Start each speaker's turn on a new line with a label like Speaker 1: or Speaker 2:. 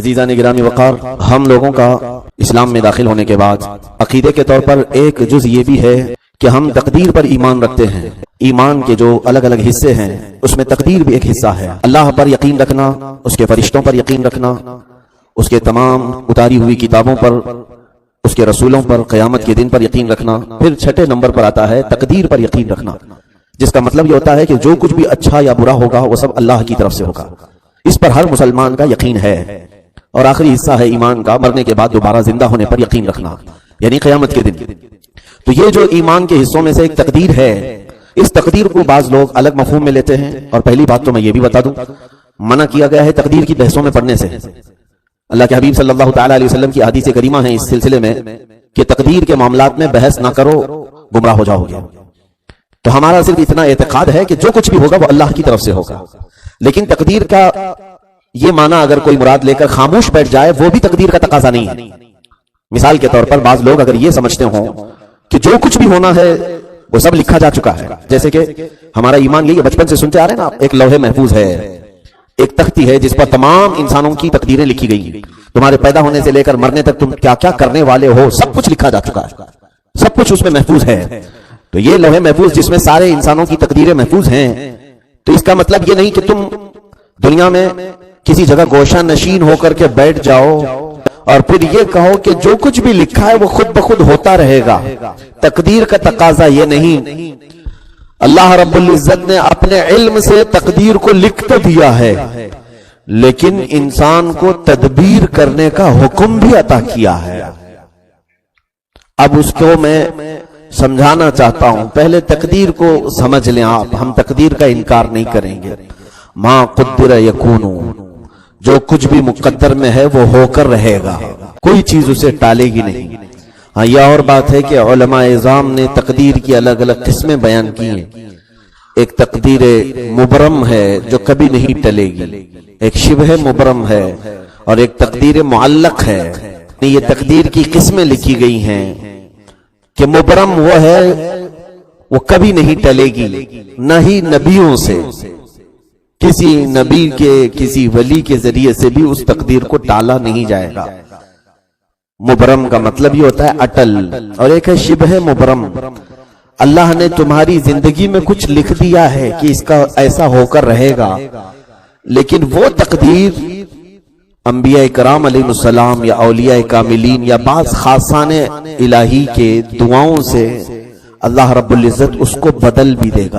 Speaker 1: عزیزان گرامی وقار، ہم لوگوں کا اسلام میں داخل ہونے کے بعد عقیدے کے طور پر ایک جز یہ بھی ہے کہ ہم تقدیر پر ایمان رکھتے ہیں۔ ایمان کے جو الگ الگ حصے ہیں اس میں تقدیر بھی ایک حصہ ہے۔ اللہ پر یقین رکھنا، اس کے فرشتوں پر یقین رکھنا، اس کے تمام اتاری ہوئی کتابوں پر، اس کے رسولوں پر، قیامت کے دن پر یقین رکھنا۔ پھر چھٹے نمبر پر آتا ہے تقدیر پر یقین رکھنا، جس کا مطلب یہ ہوتا ہے کہ جو کچھ بھی اچھا یا برا ہوگا وہ سب اللہ کی طرف سے ہوگا۔ اس پر ہر مسلمان کا یقین ہے۔ اور آخری حصہ ہے ایمان کا مرنے کے بعد دوبارہ زندہ ہونے پر یقین رکھنا، یعنی قیامت کے دن۔ تو یہ جو ایمان کے حصوں میں سے ایک تقدیر ہے، اس تقدیر کو بعض لوگ الگ مفہوم میں لیتے ہیں۔ اور پہلی بات تو میں یہ بھی بتا دوں، منع کیا گیا ہے تقدیر کی بحثوں میں پڑھنے سے۔ اللہ کے حبیب صلی اللہ تعالی علیہ وسلم کی حدیث کریمہ ہے اس سلسلے میں کہ تقدیر کے معاملات میں بحث نہ کرو، گمراہ ہو جاؤ گے۔ تو ہمارا صرف اتنا اعتقاد ہے کہ جو کچھ بھی ہوگا وہ اللہ کی طرف سے ہوگا، لیکن تقدیر کا یہ معنی اگر کوئی مراد لے کر خاموش بیٹھ جائے وہ بھی تقدیر کا تقاضا نہیں ہے۔ مثال کے طور پر بعض لوگ اگر یہ سمجھتے ہوں کہ جو کچھ بھی ہونا ہے وہ سب لکھا جا چکا ہے، جیسے کہ ہمارا ایمان یہ بچپن سے سنتے آ رہے ہیں نا، ایک لوح محفوظ ہے، ایک تختی ہے جس پر تمام انسانوں کی تقدیریں لکھی گئی ہیں، تمہارے پیدا ہونے سے لے کر مرنے تک تم کیا کیا کرنے والے ہو سب کچھ لکھا جا چکا ہے، سب کچھ اس میں محفوظ ہے۔ تو یہ لوح محفوظ جس میں سارے انسانوں کی تقدیریں محفوظ ہیں، تو اس کا مطلب یہ نہیں کہ تم دنیا میں کسی جگہ گوشہ نشین ہو کر کے بیٹھ جاؤ اور پھر یہ کہو کہ جو کچھ بھی لکھا ہے وہ خود بخود ہوتا رہے گا۔ تقدیر کا تقاضا یہ نہیں۔ اللہ رب العزت نے اپنے علم سے تقدیر کو لکھ تو دیا ہے، لیکن انسان کو تدبیر کرنے کا حکم بھی عطا کیا ہے۔ اب اس کو میں سمجھانا چاہتا ہوں، پہلے تقدیر کو سمجھ لیں آپ۔ ہم تقدیر کا انکار نہیں کریں گے۔ ما قدر یکونو، جو کچھ بھی مقدر میں ہے وہ ہو کر رہے گا، کوئی چیز اسے ٹالے گی نہیں۔ ہاں یہ اور بات ہے کہ علماء اعظام نے تقدیر کی الگ الگ قسمیں بیان کی ہیں۔ ایک تقدیر مبرم ہے جو کبھی نہیں ٹلے گی، ایک شبہ مبرم ہے، اور ایک تقدیر معلق ہے۔ یہ تقدیر کی قسمیں لکھی گئی ہیں کہ مبرم وہ ہے وہ کبھی نہیں ٹلے گی، نہ ہی نبیوں سے، کسی نبی کے کسی ولی کے ذریعے سے بھی اس تقدیر کو ٹالا نہیں جائے گا۔ مبرم کا مطلب یہ ہوتا ہے اٹل، اور ایک ہے شبہ مبرم۔ اللہ نے تمہاری زندگی میں کچھ لکھ دیا ہے کہ اس کا ایسا ہو کر رہے گا، لیکن وہ تقدیر انبیاء کرام علیہ السلام یا اولیاء کاملین یا بعض خاصان الہی کے دعاؤں سے اللہ رب العزت اس کو بدل بھی دے گا۔